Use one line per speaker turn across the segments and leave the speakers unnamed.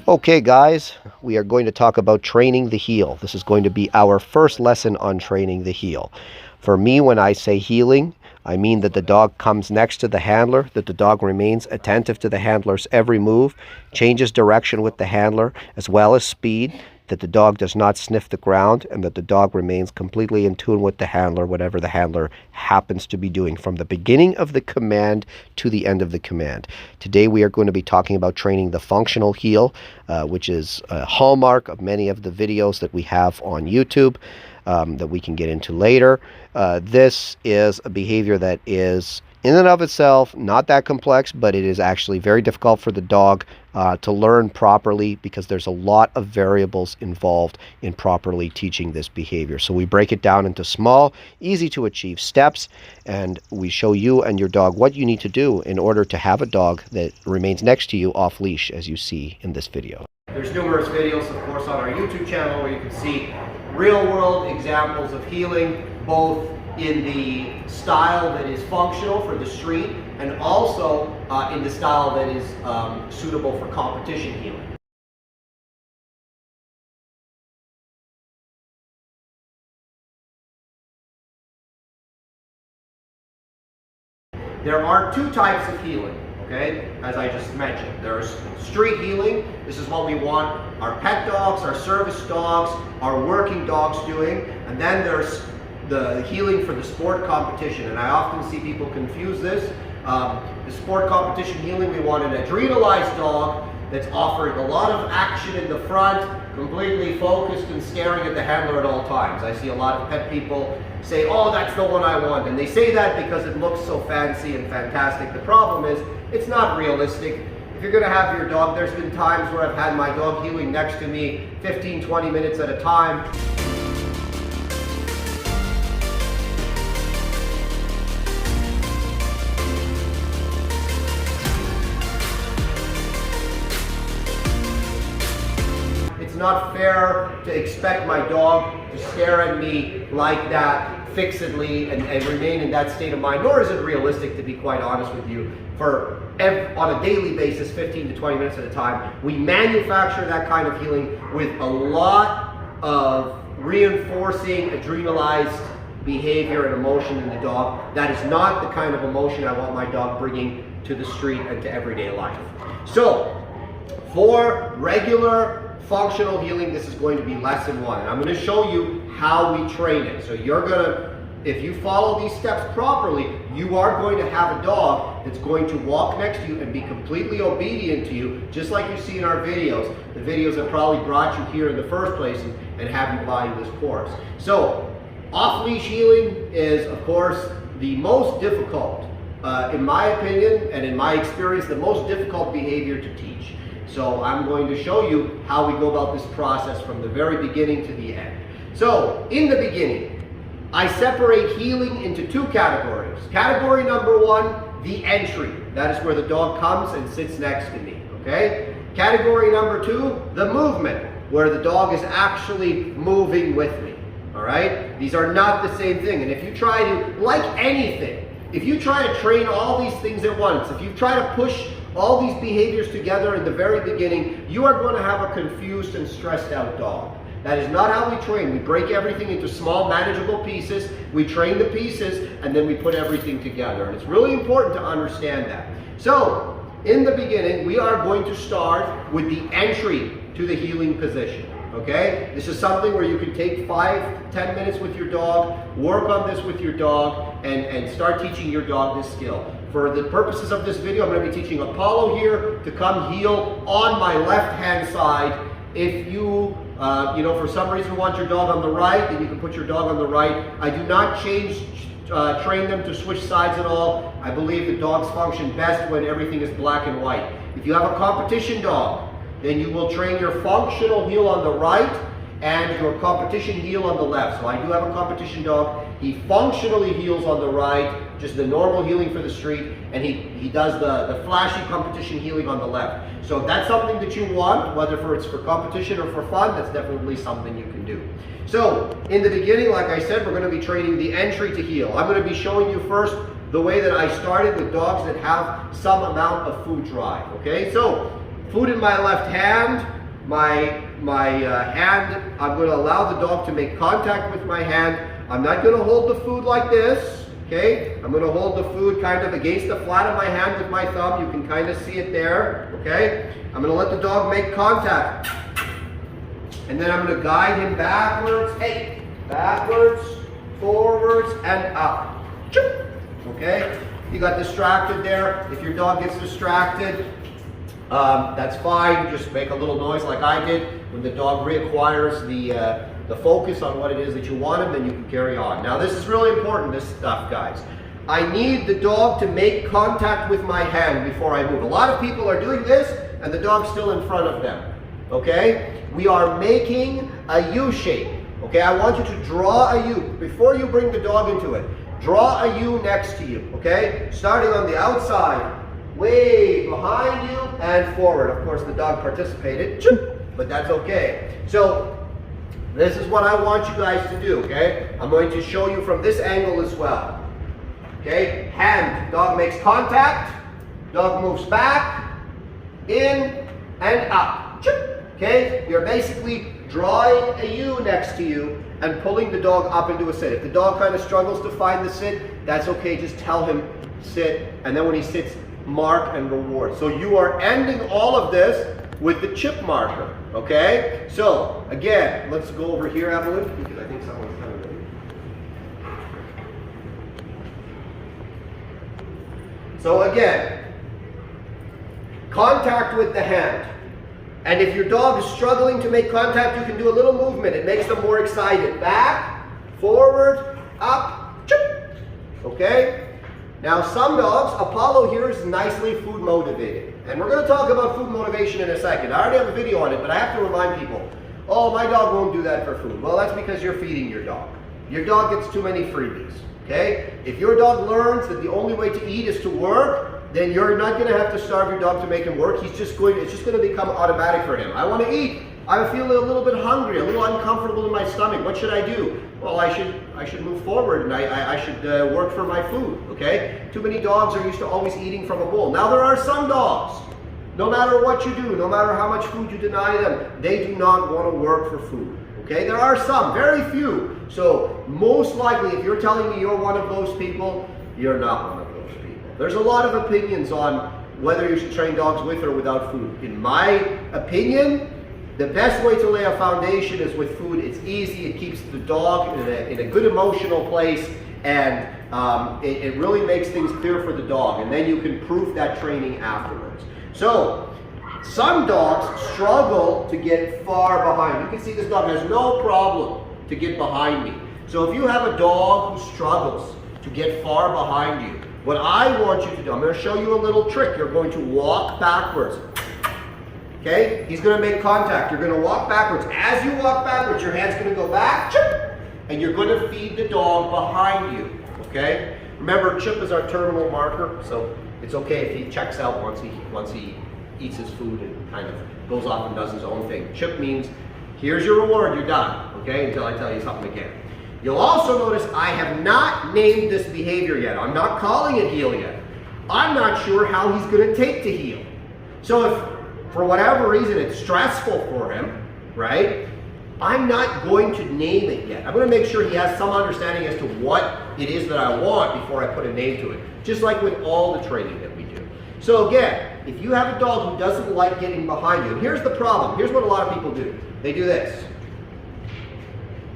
Okay guys, we are going to talk about training the heel. This is going to be our first lesson on training the heel. For me, when I say heeling, I mean that the dog comes next to the handler, that the dog remains attentive to the handler's every move, changes direction with the handler, as well as speed, that the dog does not sniff the ground, and that the dog remains completely in tune with the handler, whatever the handler happens to be doing, from the beginning of the command to the end of the command. Today we are going to be talking about training the functional heel, which is a hallmark of many of the videos that we have on YouTube. That we can get into later. This is a behavior that is in and of itself not that complex, but it is actually very difficult for the dog to learn properly because there's a lot of variables involved in properly teaching this behavior. So we break it down into small, easy to achieve steps, and we show you and your dog what you need to do in order to have a dog that remains next to you off leash, as you see in this video.
There's numerous videos, of course, on our YouTube channel where you can see real-world examples of heeling, both in the style that is functional for the street and also in the style that is suitable for competition heeling. There are two types of heeling. Okay, as I just mentioned, there's street heeling. This is what we want our pet dogs, our service dogs, our working dogs doing. And then there's the heeling for the sport competition. And I often see people confuse this. The sport competition heeling, we want an adrenalized dog that's offering a lot of action in the front, completely focused and staring at the handler at all times. I see a lot of pet people say, oh, that's the one I want. And they say that because it looks so fancy and fantastic. The problem is, it's not realistic. If you're gonna have your dog, there's been times where I've had my dog heeling next to me 15, 20 minutes at a time. It's not fair to expect my dog to stare at me like that fixedly and remain in that state of mind, nor is it realistic, to be quite honest with you, on a daily basis, 15 to 20 minutes at a time. We manufacture that kind of heeling with a lot of reinforcing adrenalized behavior and emotion in the dog. That is not the kind of emotion I want my dog bringing to the street and to everyday life. So, for regular functional heeling, this is going to be lesson one. And I'm going to show you how we train it. So you're going to, if you follow these steps properly, you are going to have a dog that's going to walk next to you and be completely obedient to you, just like you see in our videos, the videos that probably brought you here in the first place and have you buy this course. So off-leash heeling is, of course, the most difficult, in my opinion and in my experience, the most difficult behavior to teach. So I'm going to show you how we go about this process from the very beginning to the end. So in the beginning, I separate heeling into two categories. Category number one, the entry. That is where the dog comes and sits next to me, okay? Category number two, the movement, where the dog is actually moving with me, all right? These are not the same thing. And if you try to, like anything, if you try to train all these things at once, if you try to push all these behaviors together in the very beginning, you are going to have a confused and stressed out dog. That is not how we train. We break everything into small, manageable pieces. We train the pieces, and then we put everything together. And it's really important to understand that. So, in the beginning, we are going to start with the entry to the heeling position. Okay? This is something where you can take 5 to 10 minutes with your dog, work on this with your dog, and start teaching your dog this skill. For the purposes of this video, I'm going to be teaching Apollo here to come heel on my left-hand side. If you, for some reason want your dog on the right, then you can put your dog on the right. I do not train them to switch sides at all. I believe the dogs function best when everything is black and white. If you have a competition dog, then you will train your functional heel on the right and your competition heel on the left. So I do have a competition dog. He functionally heels on the right, just the normal heeling for the street, and he does the flashy competition heeling on the left. So if that's something that you want, whether it's for competition or for fun, that's definitely something you can do. So in the beginning, like I said, we're going to be training the entry to heel. I'm going to be showing you first the way that I started with dogs that have some amount of food drive. Okay, so food in my left hand. My hand, I'm going to allow the dog to make contact with my hand. I'm not going to hold the food like this, okay? I'm going to hold the food kind of against the flat of my hand with my thumb. You can kind of see it there, okay? I'm going to let the dog make contact. And then I'm going to guide him backwards, hey, backwards, forwards, and up. Okay? You got distracted there. If your dog gets distracted, that's fine. Just make a little noise like I did. When the dog reacquires the focus on what it is that you want him, then you can carry on. Now this is really important, this stuff, guys. I need the dog to make contact with my hand before I move. A lot of people are doing this and the dog's still in front of them. Okay? We are making a U shape. Okay? I want you to draw a U. Before you bring the dog into it, draw a U next to you. Okay? Starting on the outside. Way behind you and forward. Of course, the dog participated, but that's okay. So, this is what I want you guys to do, okay? I'm going to show you from this angle as well. Okay? Hand. Dog makes contact. Dog moves back, in, and up. Okay? You're basically drawing a U next to you and pulling the dog up into a sit. If the dog kind of struggles to find the sit, that's okay. Just tell him sit, and then when he sits, mark and reward. So you are ending all of this with the chip marker, okay? So, again, let's go over here, Evelyn, because I think someone's coming in. So again, contact with the hand. And if your dog is struggling to make contact, you can do a little movement. It makes them more excited. Back, forward, up, chip, okay? Now some dogs, Apollo here is nicely food motivated. And we're going to talk about food motivation in a second. I already have a video on it, but I have to remind people, oh, my dog won't do that for food. Well, that's because you're feeding your dog. Your dog gets too many freebies, okay? If your dog learns that the only way to eat is to work, then you're not going to have to starve your dog to make him work. It's just going to become automatic for him. I want to eat. I feel a little bit hungry, a little uncomfortable in my stomach. What should I do? Well, I should move forward and I should work for my food, okay? Too many dogs are used to always eating from a bowl. Now there are some dogs, no matter what you do, no matter how much food you deny them, they do not want to work for food, okay? There are some, very few. So most likely, if you're telling me you're one of those people, you're not one of those people. There's a lot of opinions on whether you should train dogs with or without food. In my opinion, the best way to lay a foundation is with food. It's easy, it keeps the dog in a good emotional place, and it really makes things clear for the dog, and then you can proof that training afterwards. So, some dogs struggle to get far behind. You can see this dog has no problem to get behind me. So if you have a dog who struggles to get far behind you, what I want you to do, I'm going to show you a little trick. You're going to walk backwards. Okay? He's going to make contact. You're going to walk backwards. As you walk backwards, your hand's going to go back, and you're going to feed the dog behind you. Okay? Remember, chip is our terminal marker, so it's okay if he checks out once he eats his food and kind of goes off and does his own thing. Chip means, here's your reward, you're done. Okay? Until I tell you something again. You'll also notice I have not named this behavior yet. I'm not calling it heel yet. I'm not sure how he's going to take to heel. So if for whatever reason it's stressful for him, right? I'm not going to name it yet. I'm going to make sure he has some understanding as to what it is that I want before I put a name to it. Just like with all the training that we do. So again, if you have a dog who doesn't like getting behind you, and here's the problem. Here's what a lot of people do. They do this.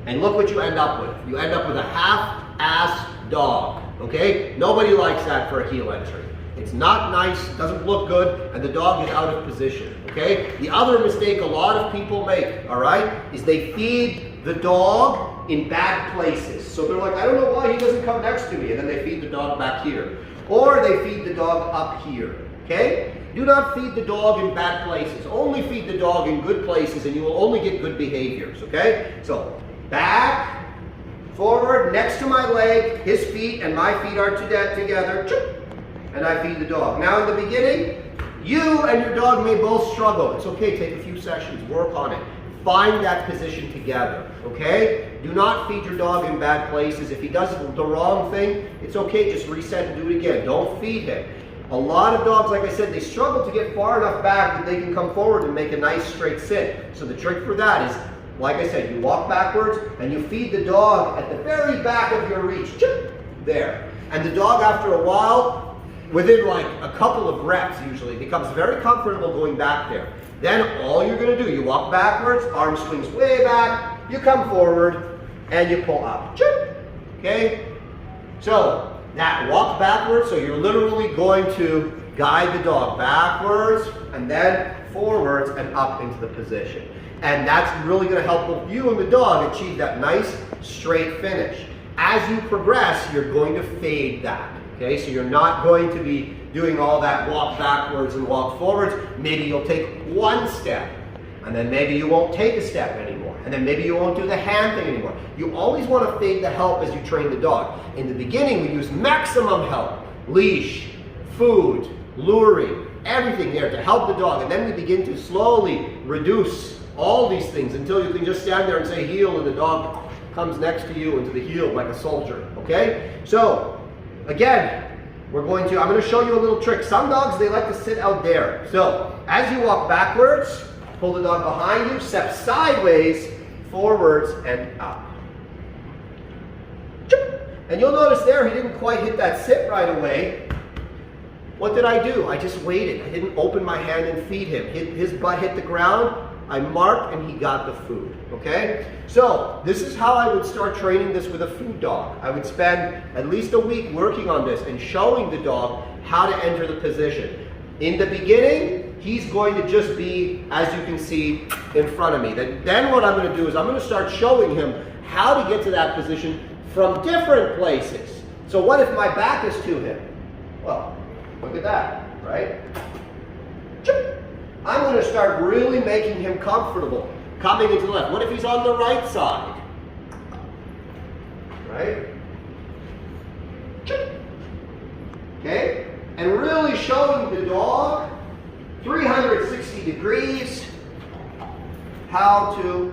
And look what you end up with. You end up with a half-ass dog, okay? Nobody likes that for a heel entry. It's not nice, doesn't look good, and the dog is out of position, okay? The other mistake a lot of people make, all right, is they feed the dog in bad places. So they're like, I don't know why he doesn't come next to me, and then they feed the dog back here. Or they feed the dog up here, okay? Do not feed the dog in bad places. Only feed the dog in good places, and you will only get good behaviors, okay? So, back, forward, next to my leg, his feet and my feet are together, and I feed the dog. Now in the beginning, you and your dog may both struggle. It's okay, take a few sessions, work on it. Find that position together, okay? Do not feed your dog in bad places. If he does the wrong thing, it's okay, just reset and do it again. Don't feed him. A lot of dogs, like I said, they struggle to get far enough back that they can come forward and make a nice straight sit. So the trick for that is, like I said, you walk backwards and you feed the dog at the very back of your reach. There. And the dog, after a while, within like a couple of reps usually, becomes very comfortable going back there. Then all you're going to do, you walk backwards, arm swings way back, you come forward, and you pull up. Okay? So that walk backwards, so you're literally going to guide the dog backwards and then forwards and up into the position. And that's really going to help both you and the dog achieve that nice straight finish. As you progress, you're going to fade that. Okay, so you're not going to be doing all that walk backwards and walk forwards. Maybe you'll take one step, and then maybe you won't take a step anymore, and then maybe you won't do the hand thing anymore. You always want to fade the help as you train the dog. In the beginning, we use maximum help, leash, food, luring, everything there to help the dog, and then we begin to slowly reduce all these things until you can just stand there and say heel, and the dog comes next to you into the heel like a soldier. Okay, so again, I'm going to show you a little trick. Some dogs, they like to sit out there. So as you walk backwards, pull the dog behind you, step sideways, forwards, and up. And you'll notice there, he didn't quite hit that sit right away. What did I do? I just waited. I didn't open my hand and feed him. His butt hit the ground, I marked, and he got the food, okay? So this is how I would start training this with a food dog. I would spend at least a week working on this and showing the dog how to enter the position. In the beginning, he's going to just be, as you can see, in front of me. Then what I'm going to do is I'm going to start showing him how to get to that position from different places. So what if my back is to him? Well, look at that, right? I'm going to start really making him comfortable coming into the left. What if he's on the right side? Right? Okay? And really showing the dog 360 degrees how to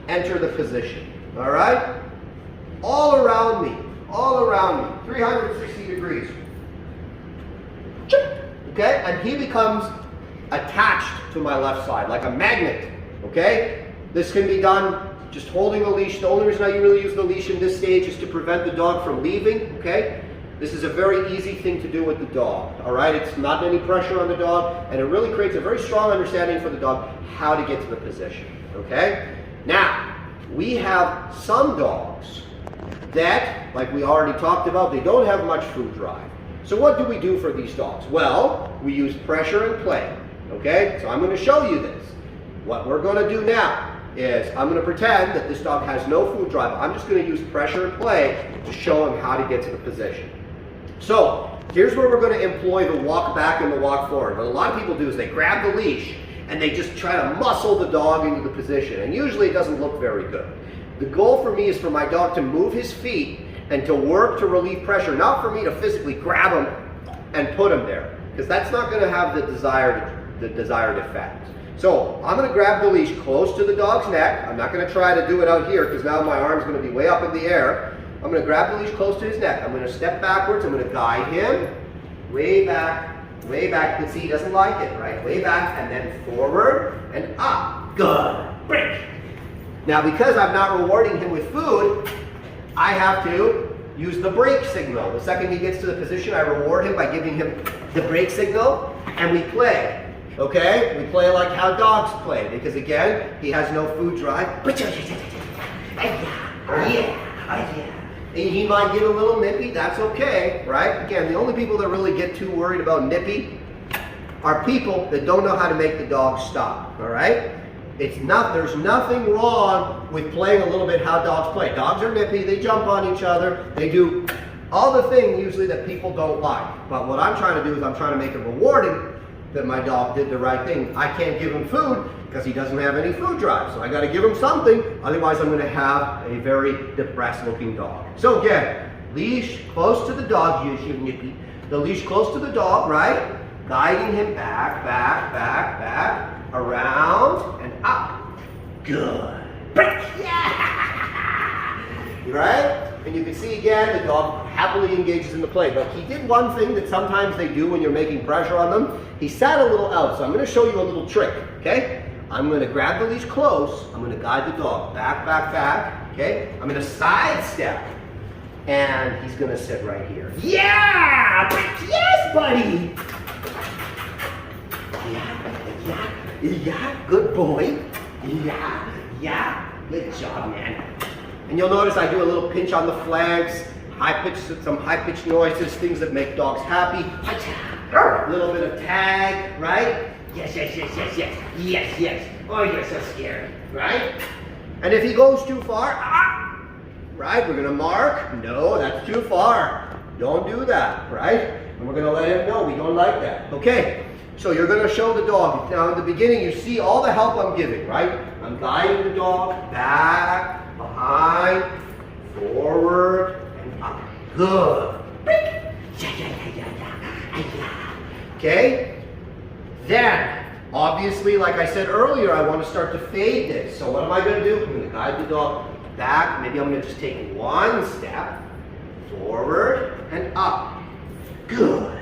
enter the position. All right? All around me, 360 degrees. Okay? And he becomes attached to my left side, like a magnet, okay? This can be done just holding the leash. The only reason I really use the leash in this stage is to prevent the dog from leaving, okay? This is a very easy thing to do with the dog, all right? It's not any pressure on the dog, and it really creates a very strong understanding for the dog how to get to the position, okay? Now, we have some dogs that, like we already talked about, they don't have much food drive. So what do we do for these dogs? Well, we use pressure and play. Okay, so I'm going to show you this. What we're going to do now is I'm going to pretend that this dog has no food drive. I'm just going to use pressure and play to show him how to get to the position. So here's where we're going to employ the walk back and the walk forward. What a lot of people do is they grab the leash and they just try to muscle the dog into the position. And usually it doesn't look very good. The goal for me is for my dog to move his feet and to work to relieve pressure, not for me to physically grab him and put him there, because that's not going to have the desired effect. So I'm going to grab the leash close to the dog's neck. I'm not going to try to do it out here because now my arm's going to be way up in the air. I'm going to grab the leash close to his neck. I'm going to step backwards. I'm going to guide him way back, way back. You can see he doesn't like it, right? Way back and then forward and up. Good. Break. Now because I'm not rewarding him with food, I have to use the break signal. The second he gets to the position, I reward him by giving him the break signal, and we play. Okay? We play like how dogs play, because again, he has no food drive. He might get a little nippy, that's okay, right? Again, the only people that really get too worried about nippy are people that don't know how to make the dog stop, all right? There's nothing wrong with playing a little bit how dogs play. Dogs are nippy, they jump on each other, they do all the things usually that people don't like. But what I'm trying to do is I'm trying to make it rewarding that my dog did the right thing. I can't give him food because he doesn't have any food drive. So I got to give him something, otherwise I'm going to have a very depressed looking dog. So again, leash close to the dog, use your nippy. The leash close to the dog, right? Guiding him back, back, back, back. Around and up. Good. Break. Yeah! Right? And you can see again the dog happily engages in the play. But he did one thing that sometimes they do when you're making pressure on them. He sat a little out, so I'm going to show you a little trick, okay? I'm going to grab the leash close. I'm going to guide the dog back, back, back, okay? I'm going to sidestep, and he's going to sit right here. Yeah! Yes, buddy! Yeah, good boy. Yeah, good job, man. And you'll notice I do a little pinch on the flanks, some high-pitched noises, things that make dogs happy. A little bit of tag, right? Yes. Oh, you're so scary, right? And if he goes too far, right, we're gonna mark. No, that's too far. Don't do that, right? And we're gonna let him know we don't like that. Okay, so you're gonna show the dog. Now in the beginning, you see all the help I'm giving, right? I'm guiding the dog back, behind, forward, and up. Good. Okay? Then, obviously, like I said earlier, I want to start to fade this. So what am I going to do? I'm going to guide the dog back. Maybe I'm going to just take one step forward and up. Good.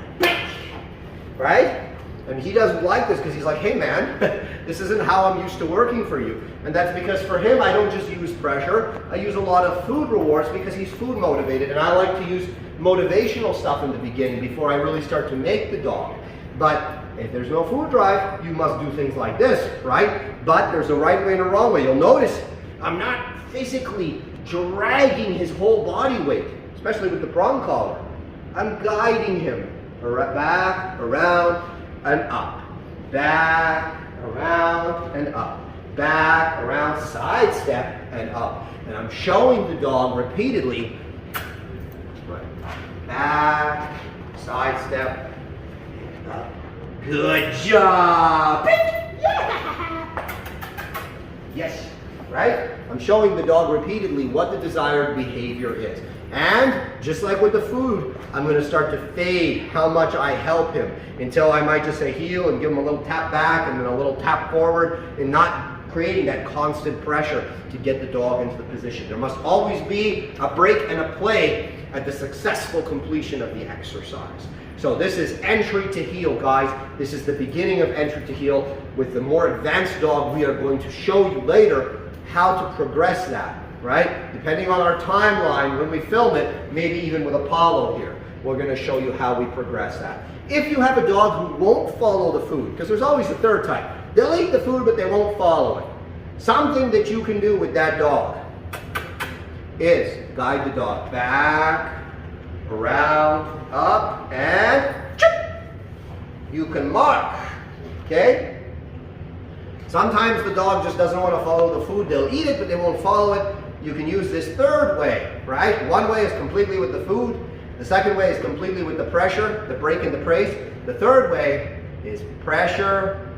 Right? And he doesn't like this because he's like, hey man, this isn't how I'm used to working for you. And that's because for him, I don't just use pressure. I use a lot of food rewards because he's food motivated. And I like to use motivational stuff in the beginning before I really start to make the dog. But if there's no food drive, you must do things like this, right? But there's a right way and a wrong way. You'll notice I'm not physically dragging his whole body weight, especially with the prong collar. I'm guiding him back, around, and up. Back, around, and up. Back, around, side step, and up. And I'm showing the dog repeatedly, right, back, side step, and up. Good job! Yes, right? I'm showing the dog repeatedly what the desired behavior is. And just like with the food, I'm going to start to fade how much I help him until I might just say heel and give him a little tap back and then a little tap forward and not creating that constant pressure to get the dog into the position. There must always be a break and a play at the successful completion of the exercise. So this is entry to heel, guys. This is the beginning of entry to heel. With the more advanced dog, we are going to show you later how to progress that. Right? Depending on our timeline, when we film it, maybe even with Apollo here, we're going to show you how we progress that. If you have a dog who won't follow the food, because there's always a third type. They'll eat the food, but they won't follow it. Something that you can do with that dog is guide the dog back, around, up, and you can mark. Okay? Sometimes the dog just doesn't want to follow the food. They'll eat it, but they won't follow it. You can use this third way, right? One way is completely with the food. The second way is completely with the pressure, the break and the praise. The third way is pressure,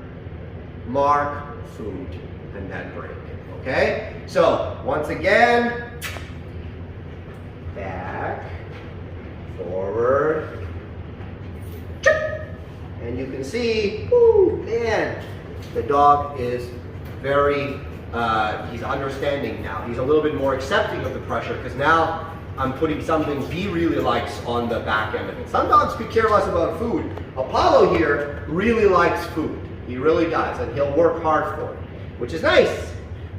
mark, food, and then break, okay? So, once again, back, forward, and you can see, whoo, man, the dog is very he's understanding now. He's a little bit more accepting of the pressure because now I'm putting something he really likes on the back end of it. Some dogs could care less about food. Apollo here really likes food. He really does, and he'll work hard for it, which is nice.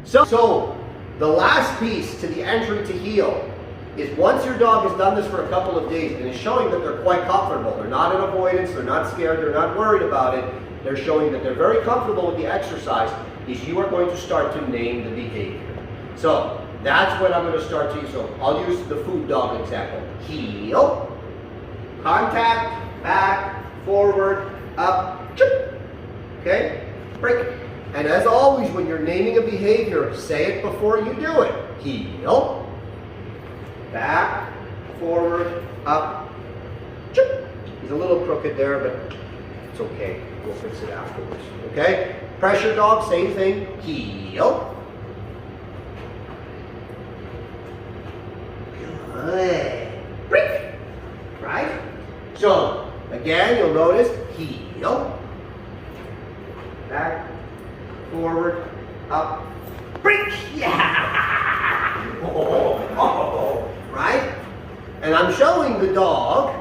So the last piece to the entry to heel is once your dog has done this for a couple of days and is showing that they're quite comfortable, they're not in avoidance, they're not scared, they're not worried about it, they're showing that they're very comfortable with the exercise, is you are going to start to name the behavior. So that's what I'm going to start to use. So I'll use the food dog example. Heel, contact, back, forward, up, okay, break. And as always, when you're naming a behavior, say it before you do it. Heel, back, forward, up, he's a little crooked there, but it's okay. We'll fix it afterwards, okay? Pressure dog, same thing. Heel. Good. Break. Right? So, again, you'll notice heel. Back, forward, up, break. Yeah! Right? And I'm showing the dog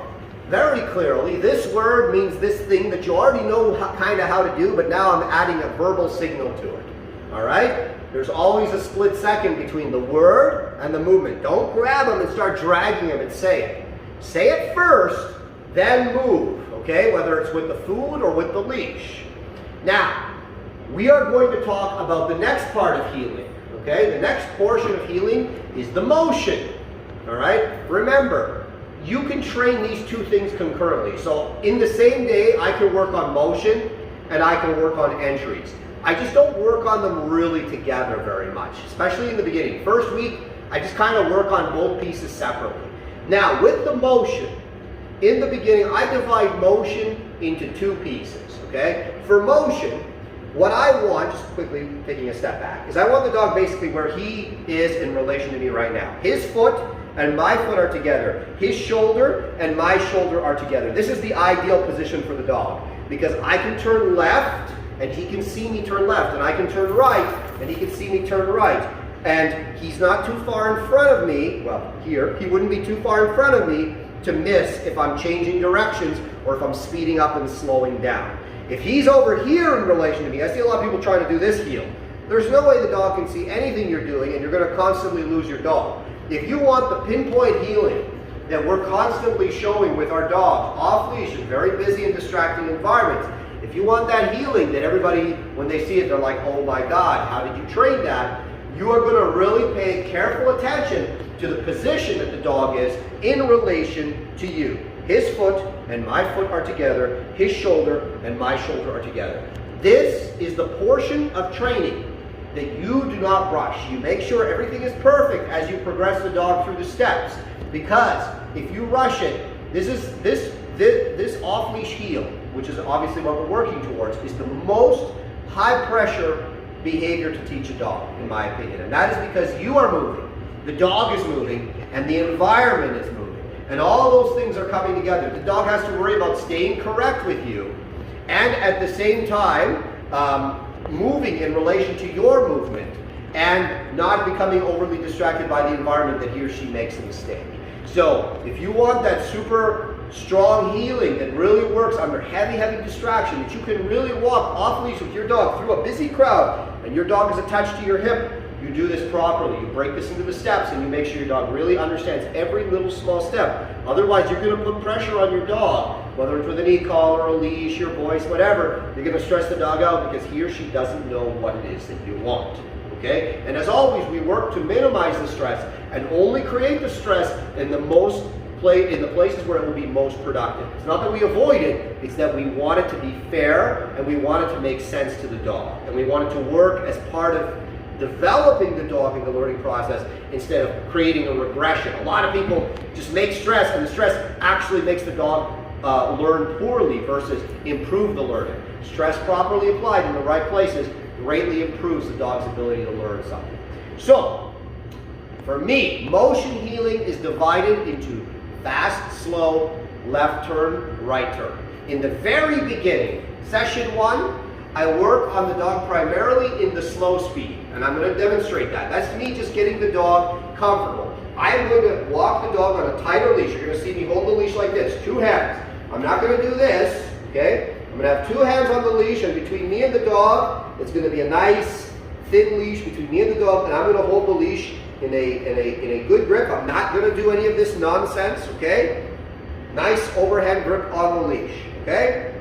very clearly, this word means this thing that you already know kind of how to do, but now I'm adding a verbal signal to it. All right? There's always a split second between the word and the movement. Don't grab them and start dragging them and say it. Say it first, then move, okay? Whether it's with the food or with the leash. Now, we are going to talk about the next part of healing, okay? The next portion of healing is the motion, all right? Remember, you can train these two things concurrently. So in the same day, I can work on motion and I can work on entries. I just don't work on them really together very much, especially in the beginning. First week, I just kind of work on both pieces separately. Now, with the motion, in the beginning, I divide motion into two pieces, okay? For motion, what I want, just quickly taking a step back, is I want the dog basically where he is in relation to me right now. His foot and my foot are together. His shoulder and my shoulder are together. This is the ideal position for the dog because I can turn left and he can see me turn left, and I can turn right and he can see me turn right. And he's not too far in front of me, well, here, he wouldn't be too far in front of me to miss if I'm changing directions or if I'm speeding up and slowing down. If he's over here in relation to me, I see a lot of people trying to do this heel. There's no way the dog can see anything you're doing and you're going to constantly lose your dog. If you want the pinpoint healing that we're constantly showing with our dogs, off leash in very busy and distracting environments, if you want that healing that everybody, when they see it, they're like, oh my God, how did you train that? You are going to really pay careful attention to the position that the dog is in relation to you. His foot and my foot are together. His shoulder and my shoulder are together. This is the portion of training that you do not rush. You make sure everything is perfect as you progress the dog through the steps. Because if you rush it, this off-leash heel, which is obviously what we're working towards, is the most high-pressure behavior to teach a dog, in my opinion. And that is because you are moving, the dog is moving, and the environment is moving. And all those things are coming together. The dog has to worry about staying correct with you, and at the same time, moving in relation to your movement and not becoming overly distracted by the environment that he or she makes a mistake. So if you want that super strong healing that really works under heavy distraction, that you can really walk off leash with your dog through a busy crowd and your dog is attached to your hip, you do this properly. You break this into the steps and you make sure your dog really understands every little small step. Otherwise, you're going to put pressure on your dog, whether it's with an e-collar, a leash, your voice, whatever. You're going to stress the dog out because he or she doesn't know what it is that you want. Okay? And as always, we work to minimize the stress and only create the stress in the places where it will be most productive. It's not that we avoid it, it's that we want it to be fair and we want it to make sense to the dog. And we want it to work as part of developing the dog in the learning process instead of creating a regression. A lot of people just make stress, and the stress actually makes the dog learn poorly versus improve the learning. Stress properly applied in the right places greatly improves the dog's ability to learn something. So, for me, motion healing is divided into fast, slow, left turn, right turn. In the very beginning, session 1, I work on the dog primarily in the slow speed, and I'm going to demonstrate that. That's me just getting the dog comfortable. I am going to walk the dog on a tighter leash. You're going to see me hold the leash like this, 2 hands. I'm not going to do this, okay? I'm going to have 2 hands on the leash, and between me and the dog, it's going to be a nice, thin leash between me and the dog, and I'm going to hold the leash in a good grip. I'm not going to do any of this nonsense, okay? Nice overhand grip on the leash, okay?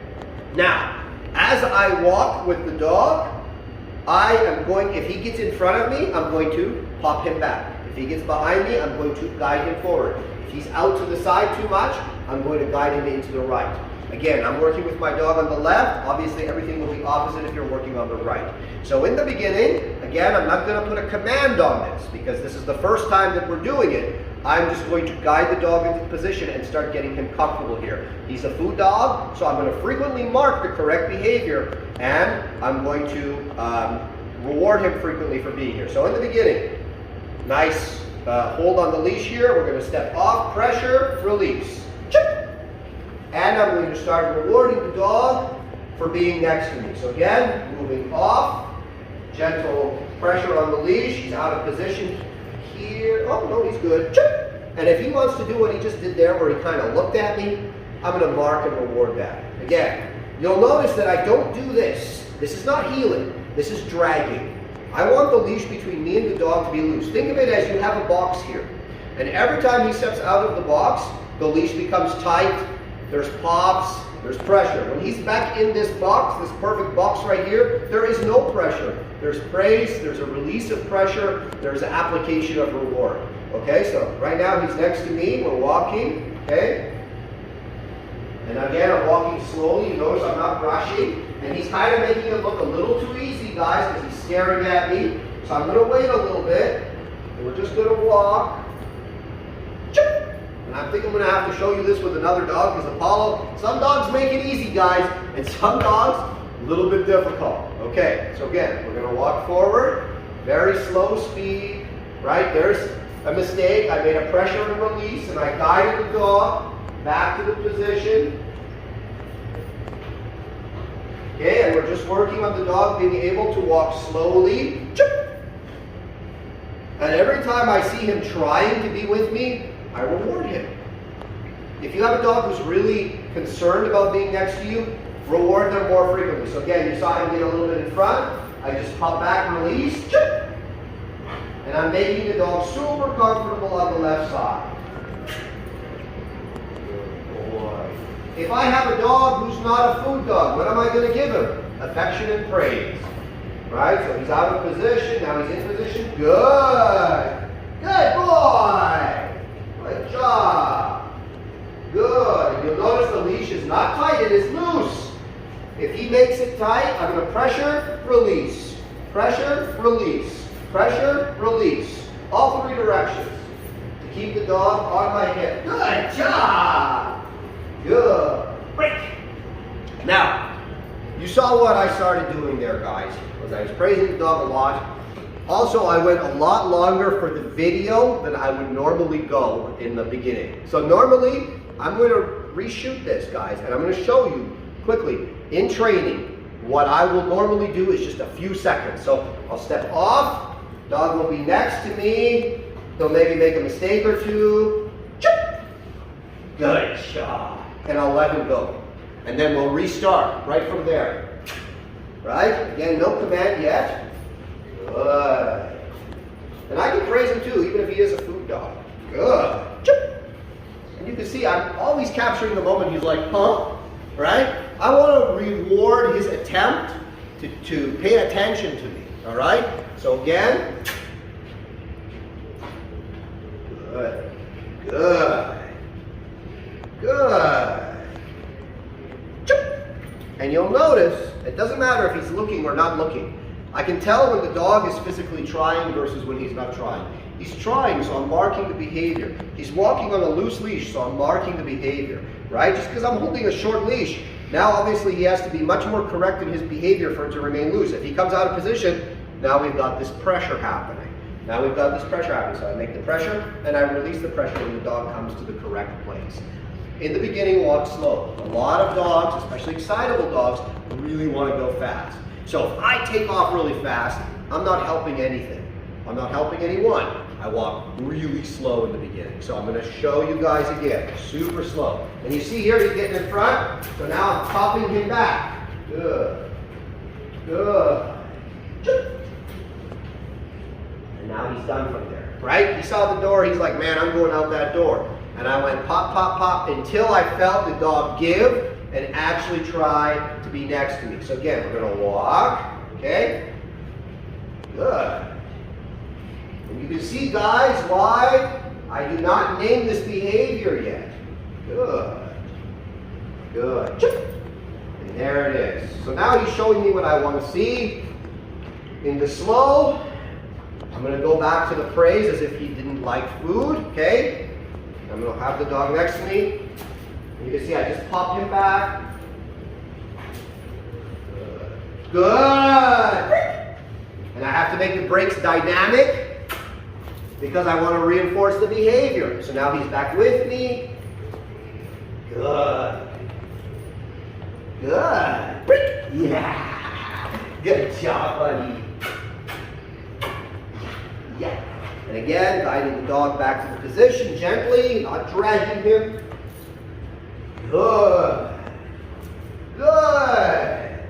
Now, as I walk with the dog, I am going, if he gets in front of me, I'm going to pop him back. If he gets behind me, I'm going to guide him forward. If he's out to the side too much, I'm going to guide him into the right. Again, I'm working with my dog on the left. Obviously, everything will be opposite if you're working on the right. So in the beginning, again, I'm not going to put a command on this because this is the first time that we're doing it. I'm just going to guide the dog into position and start getting him comfortable here. He's a food dog, so I'm going to frequently mark the correct behavior, and I'm going to reward him frequently for being here. So in the beginning, nice hold on the leash here. We're going to step off, pressure, release. And I'm going to start rewarding the dog for being next to me. So again, moving off, gentle pressure on the leash. He's out of position here. Oh, no, he's good. And if he wants to do what he just did there where he kind of looked at me, I'm going to mark and reward that. Again, you'll notice that I don't do this. This is not heeling. This is dragging. I want the leash between me and the dog to be loose. Think of it as you have a box here. And every time he steps out of the box, the leash becomes tight. There's pops. There's pressure. When he's back in this box, this perfect box right here, there is no pressure. There's praise, there's a release of pressure, there's an application of reward. Okay, so right now he's next to me, we're walking, okay? And again, I'm walking slowly, you notice I'm not rushing. And he's kind of making it look a little too easy, guys, because he's staring at me. So I'm going to wait a little bit, and we're just going to walk. And I think I'm going to have to show you this with another dog, because Apollo, some dogs make it easy, guys, and some dogs, a little bit difficult. Okay, so again, we're going to walk forward, very slow speed, right? There's a mistake. I made a pressure and release, and I guided the dog back to the position. Okay, and we're just working on the dog being able to walk slowly. And every time I see him trying to be with me, I reward him. If you have a dog who's really concerned about being next to you, reward them more frequently. So again, you saw him get a little bit in front. I just pop back, release. And I'm making the dog super comfortable on the left side. Good boy. If I have a dog who's not a food dog, what am I going to give him? Affection and praise. Right? So he's out of position. Now he's in position. Good. Good boy. Good job. Good. And you'll notice the leash is not tight. It is loose. If he makes it tight, I'm going to pressure, release. Pressure, release. Pressure, release. All three directions. To keep the dog on my hip. Good job. Good. Break. Now, you saw what I started doing there, guys. I was praising the dog a lot. Also, I went a lot longer for the video than I would normally go in the beginning. So normally, I'm going to reshoot this, guys, and I'm going to show you quickly, in training, what I will normally do is just a few seconds. So I'll step off, dog will be next to me, he'll maybe make a mistake or two. Good job. And I'll let him go. And then we'll restart right from there. Right? Again, no command yet. Good. And I can praise him too, even if he is a food dog. Good. And you can see I'm always capturing the moment he's like, huh? Right? I want to reward his attempt to pay attention to me. All right? So again. Good. Good. Good. And you'll notice, it doesn't matter if he's looking or not looking. I can tell when the dog is physically trying versus when he's not trying. He's trying, so I'm marking the behavior. He's walking on a loose leash, so I'm marking the behavior. Right? Just because I'm holding a short leash, now obviously he has to be much more correct in his behavior for it to remain loose. If he comes out of position, now we've got this pressure happening. Now we've got this pressure happening. So I make the pressure, and I release the pressure when the dog comes to the correct place. In the beginning, walk slow. A lot of dogs, especially excitable dogs, really want to go fast. So if I take off really fast, I'm not helping anything. I'm not helping anyone. I walk really slow in the beginning. So I'm going to show you guys again, super slow. And you see here, he's getting in front. So now I'm popping him back. Good. Good. And now he's done from there, right? He saw the door. He's like, man, I'm going out that door. And I went pop, pop, pop until I felt the dog give and actually try to be next to me. So again, we're going to walk, okay? Good. And you can see, guys, why I do not name this behavior yet. Good. Good. And there it is. So now he's showing me what I want to see. In the slow, I'm going to go back to the praise as if he didn't like food, okay? I'm going to have the dog next to me. And you can see I just pop him back. Good. Good. And I have to make the brakes dynamic because I want to reinforce the behavior. So now he's back with me. Good. Good. Yeah. Good job, buddy. Yeah. And again, guiding the dog back to the position gently, not dragging him. Good. Good.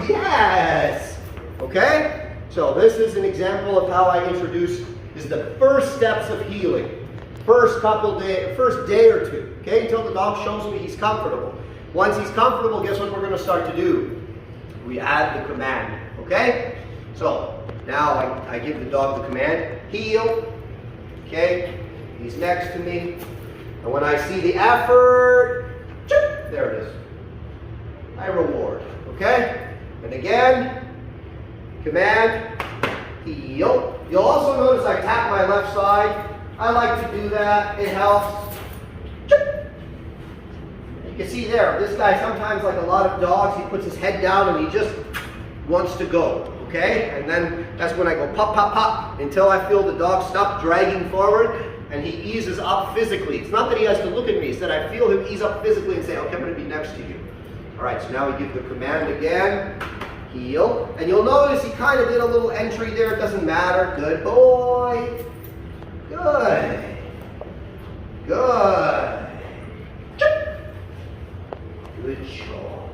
Yes. Okay? So this is an example of how I introduce, this is the first steps of healing. First day or two. Okay? Until the dog shows me he's comfortable. Once he's comfortable, guess what we're going to start to do? We add the command. Okay? So now I give the dog the command, heel. Okay? He's next to me. And when I see the effort, there it is. I reward. Okay? And again, command, heel. You'll also notice I tap my left side. I like to do that. It helps. You can see there, this guy sometimes, like a lot of dogs, he puts his head down and he just wants to go. Okay? And then that's when I go pop, pop, pop until I feel the dog stop dragging forward and he eases up physically. It's not that he has to look at me. It's that I feel him ease up physically and say, okay, I'm going to be next to you. All right, so now we give the command again. Heel. And you'll notice he kind of did a little entry there. It doesn't matter. Good boy. Good. Good. Good job.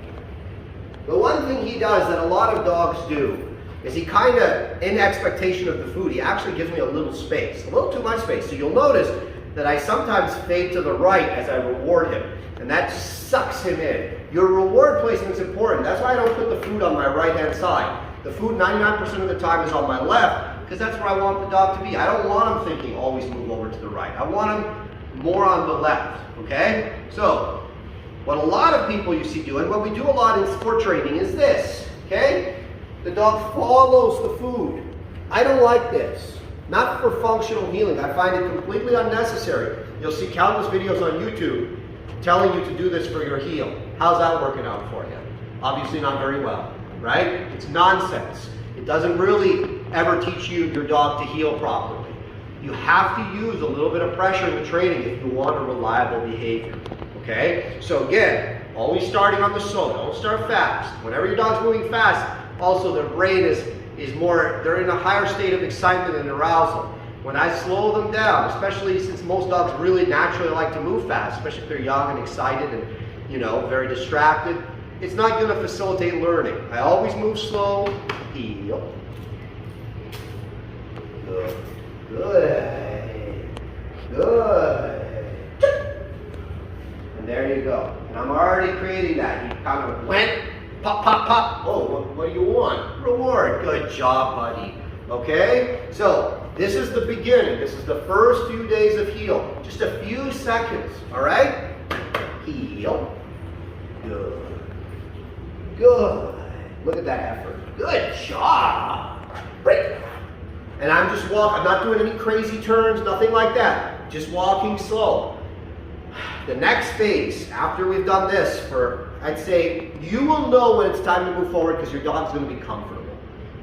The one thing he does that a lot of dogs do is he kind of, in expectation of the food, he actually gives me a little space, a little too much space. So you'll notice that I sometimes fade to the right as I reward him, and that sucks him in. Your reward placement is important. That's why I don't put the food on my right-hand side. The food 99% of the time is on my left, because that's where I want the dog to be. I don't want him thinking, always move over to the right. I want him more on the left, okay? So, what a lot of people you see doing, what we do a lot in sport training is this, okay? The dog follows the food. I don't like this. Not for functional healing. I find it completely unnecessary. You'll see countless videos on YouTube telling you to do this for your heel. How's that working out for you? Obviously not very well, right? It's nonsense. It doesn't really ever teach you your dog to heel properly. You have to use a little bit of pressure in the training if you want a reliable behavior, okay? So again, always starting on the slow. Don't start fast. Whenever your dog's moving fast, also their brain is more, they're in a higher state of excitement and arousal. When I slow them down, especially since most dogs really naturally like to move fast, especially if they're young and excited and, you know, very distracted, it's not going to facilitate learning. I always move slow, heel. Good. Good. Good. And there you go. And I'm already creating that. He kind of went, pop, pop, pop. Oh, what do you want? Reward. Good job, buddy. Okay? So, this is the beginning. This is the first few days of heel. Just a few seconds. All right? Heel. Good. Good. Look at that effort. Good job. Break. And I'm just walking. I'm not doing any crazy turns, nothing like that. Just walking slow. The next phase, after we've done this for, I'd say, you will know when it's time to move forward because your dog's going to be comfortable.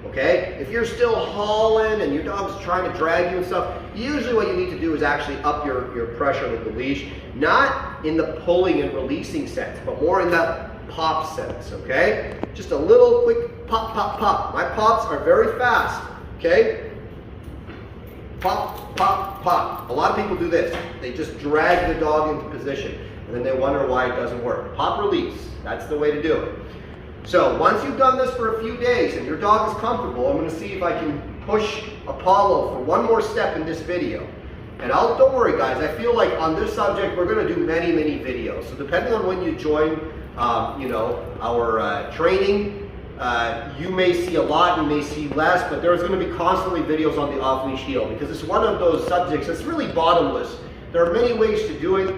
Okay? If you're still hauling and your dog's trying to drag you and stuff, usually what you need to do is actually up your pressure with the leash. Not in the pulling and releasing sense, but more in the pop sense, okay? Just a little quick pop, pop, pop. My pops are very fast, okay? Pop, pop, pop. A lot of people do this. They just drag the dog into position, and then they wonder why it doesn't work. Pop, release. That's the way to do it. So once you've done this for a few days and your dog is comfortable, I'm going to see if I can push Apollo for one more step in this video. And don't worry guys, I feel like on this subject we're going to do many, many videos. So depending on when you join our training, you may see a lot, you may see less, but there's going to be constantly videos on the off-leash heel because it's one of those subjects that's really bottomless. There are many ways to do it,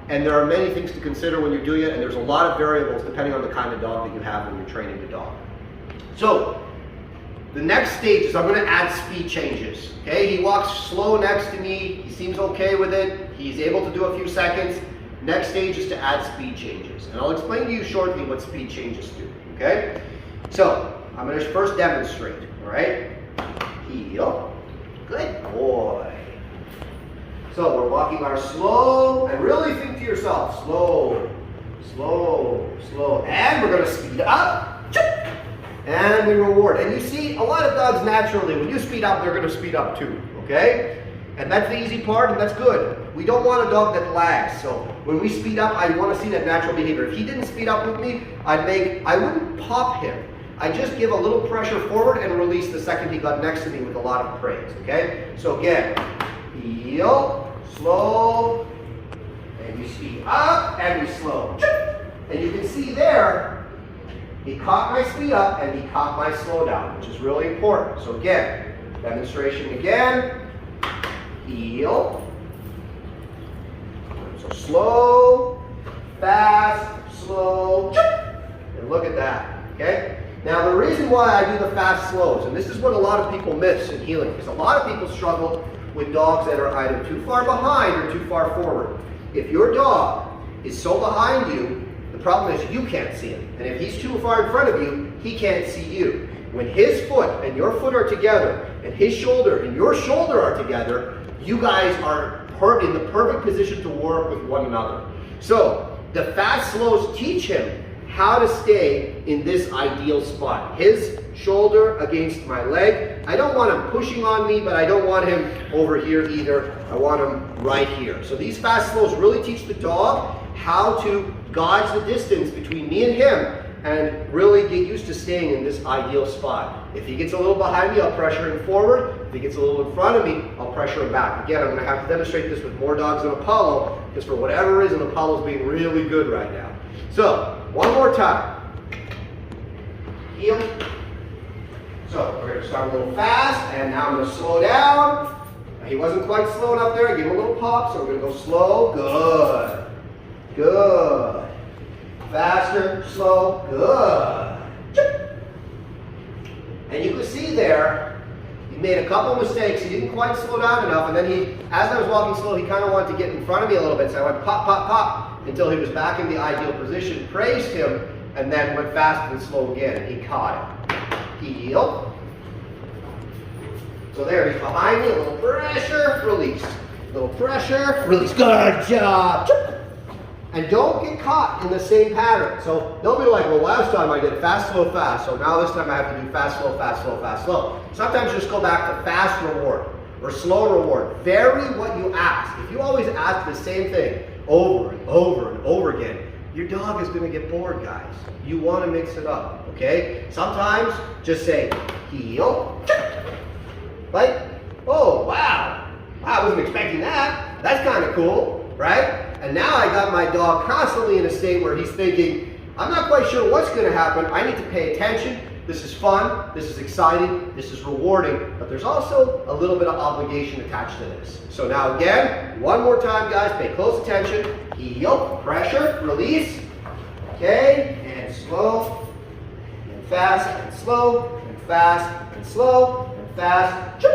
and there are many things to consider when you're doing it, and there's a lot of variables depending on the kind of dog that you have when you're training the dog. So, the next stage is I'm going to add speed changes. Okay, he walks slow next to me, he seems okay with it, he's able to do a few seconds. Next stage is to add speed changes, and I'll explain to you shortly what speed changes do. Okay, so I'm going to first demonstrate. All right, heel, good boy. So we're walking our slow, and really think to yourself, slow, slow, slow, and we're going to speed up. And we reward. And you see, a lot of dogs naturally, when you speed up, they're going to speed up too, okay? And that's the easy part, and that's good. We don't want a dog that lags. So when we speed up, I want to see that natural behavior. If he didn't speed up with me, I wouldn't pop him. I just give a little pressure forward and release the second he got next to me with a lot of praise, okay? So again, heel, slow, and we speed up, and we slow. And you can see there, he caught my speed up, and he caught my slow down, which is really important. So again, demonstration again, heel, so slow, fast, slow, and look at that, okay? Now the reason why I do the fast slows, and this is what a lot of people miss in heeling, because a lot of people struggle with dogs that are either too far behind or too far forward. If your dog is so behind you, the problem is you can't see him. And if he's too far in front of you, he can't see you. When his foot and your foot are together, and his shoulder and your shoulder are together, you guys are in the perfect position to work with one another. So the fast slows teach him how to stay in this ideal spot. His shoulder against my leg. I don't want him pushing on me, but I don't want him over here either. I want him right here. So these fast slows really teach the dog how to gauge the distance between me and him and really get used to staying in this ideal spot. If he gets a little behind me, I'll pressure him forward. If he gets a little in front of me, I'll pressure him back. Again, I'm going to have to demonstrate this with more dogs than Apollo, because for whatever reason, Apollo's being really good right now. So, one more time. Heel. So, we're going to start a little fast, and now I'm going to slow down. He wasn't quite slow enough there. I give him a little pop, so we're going to go slow. Good. Good. Faster, slow, good. And you can see there, he made a couple mistakes. He didn't quite slow down enough, and then as I was walking slow, he kind of wanted to get in front of me a little bit, so I went pop, pop, pop, until he was back in the ideal position, praised him, and then went fast and slow again, and he caught it. Heel. So there, he's behind me, a little pressure, release. A little pressure, release. Good job. And don't get caught in the same pattern. So don't be like, well, last time I did fast, slow, fast, so now this time I have to do fast, slow, fast, slow, fast, slow. Sometimes just go back to fast reward or slow reward. Vary what you ask. If you always ask the same thing over and over and over again, your dog is going to get bored, guys. You want to mix it up, okay? Sometimes just say, heel, like, oh, wow, I wasn't expecting that. That's kind of cool, right? And now I got my dog constantly in a state where he's thinking, I'm not quite sure what's going to happen. I need to pay attention. This is fun. This is exciting. This is rewarding. But there's also a little bit of obligation attached to this. So now again, one more time, guys. Pay close attention. Heel, pressure, release. Okay, and slow, and fast, and slow, and fast, and slow, and fast.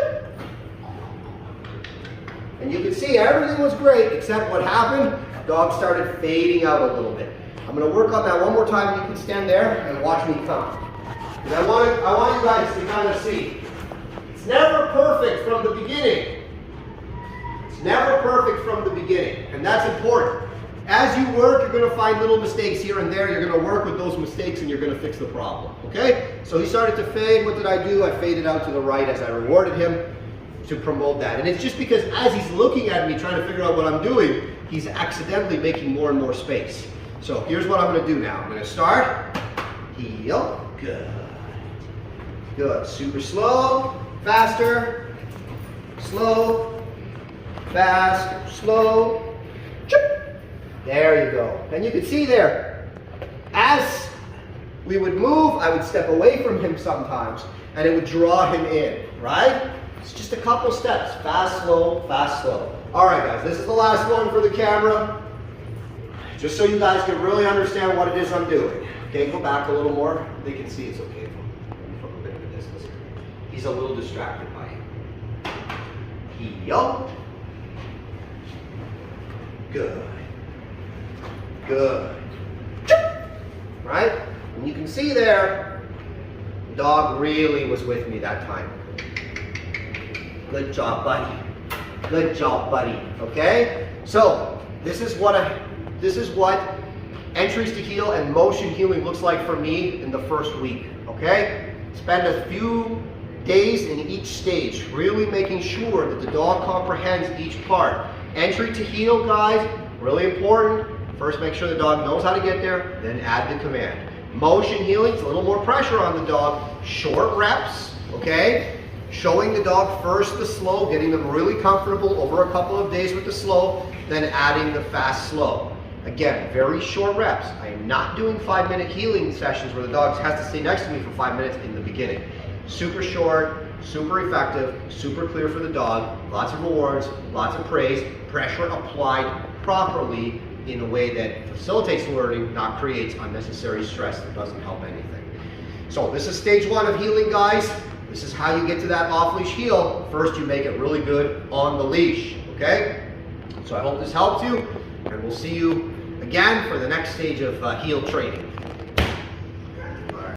And you can see everything was great, except what happened, dog started fading out a little bit. I'm going to work on that one more time. You can stand there and watch me come. And I want you guys to kind of see. It's never perfect from the beginning. It's never perfect from the beginning. And that's important. As you work, you're going to find little mistakes here and there. You're going to work with those mistakes and you're going to fix the problem. Okay? So he started to fade. What did I do? I faded out to the right as I rewarded him to promote that. And it's just because as he's looking at me trying to figure out what I'm doing, he's accidentally making more and more space. So here's what I'm going to do now. I'm going to start, heel, good, good, super slow, faster, slow, fast, slow, there you go. And you can see there, as we would move, I would step away from him sometimes, and it would draw him in, right? It's just a couple steps. Fast, slow, fast, slow. All right, guys, this is the last one for the camera. Just so you guys can really understand what it is I'm doing. Okay, go back a little more. They can see it's okay from a bit of a distance. He's a little distracted by it. Heel. Good. Good. Right? And you can see there, the dog really was with me that time. Good job, buddy. Good job, buddy. Okay? So, this is what entries to heel and motion healing looks like for me in the first week, okay? Spend a few days in each stage, really making sure that the dog comprehends each part. Entry to heel, guys, really important. First, make sure the dog knows how to get there, then add the command. Motion healing, it's a little more pressure on the dog. Short reps, okay? Showing the dog first the slow, getting them really comfortable over a couple of days with the slow, then adding the fast slow. Again, very short reps. I am not doing 5-minute healing sessions where the dog has to stay next to me for 5 minutes in the beginning. Super short, super effective, super clear for the dog, lots of rewards, lots of praise, pressure applied properly in a way that facilitates learning, not creates unnecessary stress that doesn't help anything. So this is stage 1 of healing, guys. This is how you get to that off-leash heel. First, you make it really good on the leash, okay? So I hope this helped you, and we'll see you again for the next stage of heel training.